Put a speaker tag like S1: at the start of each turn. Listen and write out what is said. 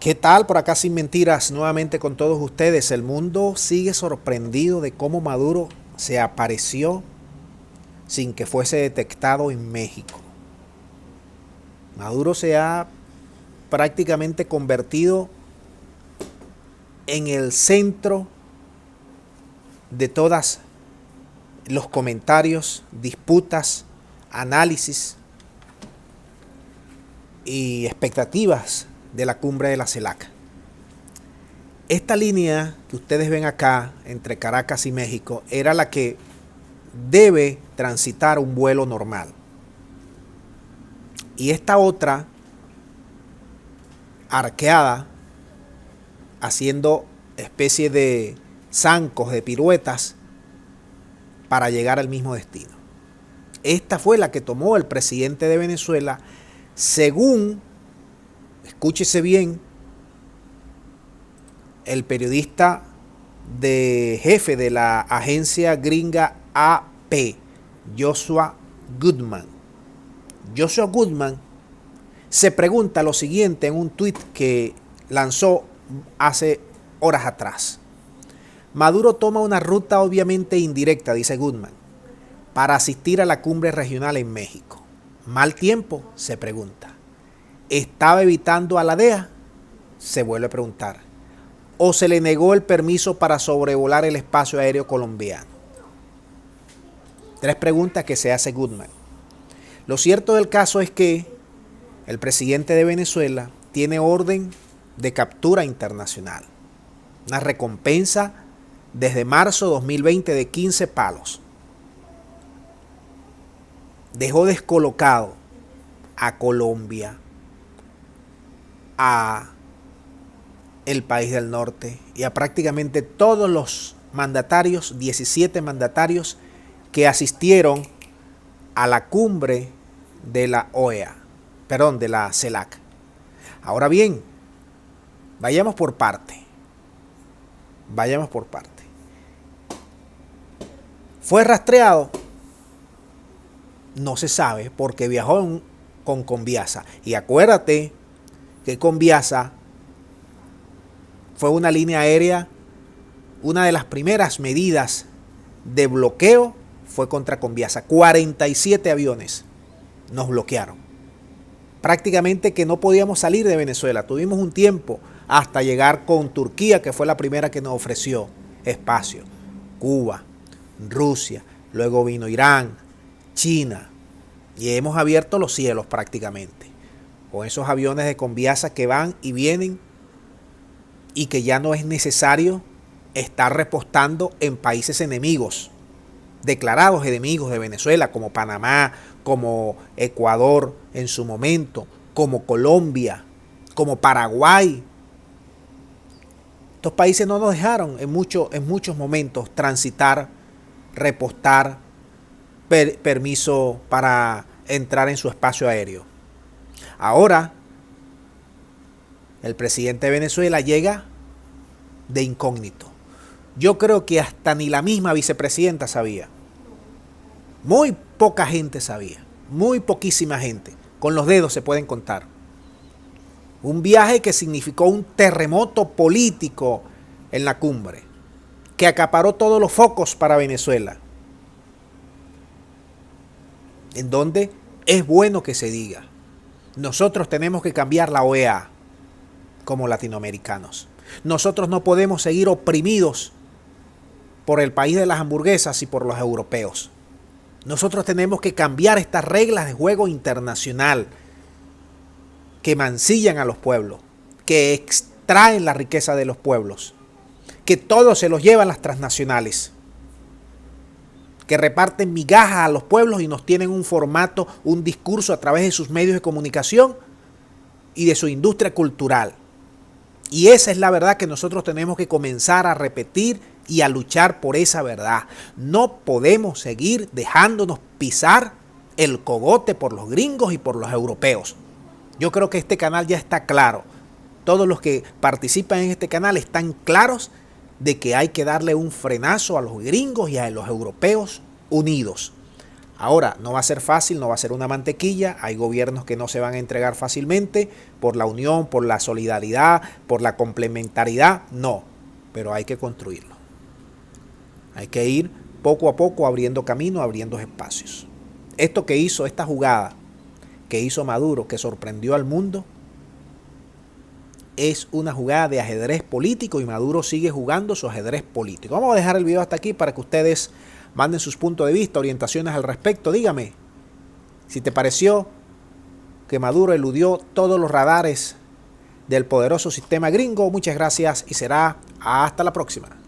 S1: ¿Qué tal? Por acá sin mentiras, nuevamente con todos ustedes. El mundo sigue sorprendido de cómo Maduro se apareció sin que fuese detectado en México. Maduro se ha prácticamente convertido en el centro de todas los comentarios, disputas, análisis y expectativas de la cumbre de la CELAC. Esta línea que ustedes ven acá entre Caracas y México era la que debe transitar un vuelo normal. Y esta otra, arqueada, haciendo especie de zancos, de piruetas, para llegar al mismo destino. Esta fue la que tomó el presidente de Venezuela, según, escúchese bien, el periodista de jefe de la agencia gringa AP, Joshua Goodman. Joshua Goodman se pregunta lo siguiente en un tuit que lanzó hace horas atrás. Maduro toma una ruta obviamente indirecta, dice Goodman, para asistir a la cumbre regional en México. ¿Mal tiempo? Se pregunta. ¿Estaba evitando a la DEA? Se vuelve a preguntar. ¿O se le negó el permiso para sobrevolar el espacio aéreo colombiano? Tres preguntas que se hace Goodman. Lo cierto del caso es que el presidente de Venezuela tiene orden de captura internacional. Una recompensa desde marzo de 2020 de 15 palos. Dejó descolocado a Colombia, a el país del norte y a prácticamente todos los mandatarios, 17 mandatarios que asistieron a la cumbre de la OEA, perdón, de la CELAC. Ahora bien, vayamos por parte. ¿Fue rastreado? No se sabe porque viajó con Conviasa. Y acuérdate que Conviasa fue una línea aérea, una de las primeras medidas de bloqueo fue contra Conviasa. 47 aviones nos bloquearon. Prácticamente que no podíamos salir de Venezuela. Tuvimos un tiempo hasta llegar con Turquía, que fue la primera que nos ofreció espacio. Cuba, Rusia, luego vino Irán, China. Y hemos abierto los cielos prácticamente. Con esos aviones de Conviasa que van y vienen y que ya no es necesario estar repostando en países enemigos, declarados enemigos de Venezuela, como Panamá, como Ecuador en su momento, como Colombia, como Paraguay. Estos países no nos dejaron en muchos momentos transitar, repostar, permiso para entrar en su espacio aéreo. Ahora, el presidente de Venezuela llega de incógnito. Yo creo que hasta ni la misma vicepresidenta sabía. Muy poca gente sabía. Muy poquísima gente. Con los dedos se pueden contar. Un viaje que significó un terremoto político en la cumbre, que acaparó todos los focos para Venezuela. En donde es bueno que se diga. Nosotros tenemos que cambiar la OEA como latinoamericanos. Nosotros no podemos seguir oprimidos por el país de las hamburguesas y por los europeos. Nosotros tenemos que cambiar estas reglas de juego internacional que mancillan a los pueblos, que extraen la riqueza de los pueblos, que todo se los llevan las transnacionales, que reparten migajas a los pueblos y nos tienen un formato, un discurso a través de sus medios de comunicación y de su industria cultural. Y esa es la verdad que nosotros tenemos que comenzar a repetir y a luchar por esa verdad. No podemos seguir dejándonos pisar el cogote por los gringos y por los europeos. Yo creo que este canal ya está claro. Todos los que participan en este canal están claros de que hay que darle un frenazo a los gringos y a los europeos unidos. Ahora, no va a ser fácil, no va a ser una mantequilla. Hay gobiernos que no se van a entregar fácilmente por la unión, por la solidaridad, por la complementariedad. No, pero hay que construirlo. Hay que ir poco a poco abriendo camino, abriendo espacios. Esto que hizo, esta jugada que hizo Maduro, que sorprendió al mundo, es una jugada de ajedrez político y Maduro sigue jugando su ajedrez político. Vamos a dejar el video hasta aquí para que ustedes manden sus puntos de vista, orientaciones al respecto. Dígame si te pareció que Maduro eludió todos los radares del poderoso sistema gringo. Muchas gracias y será hasta la próxima.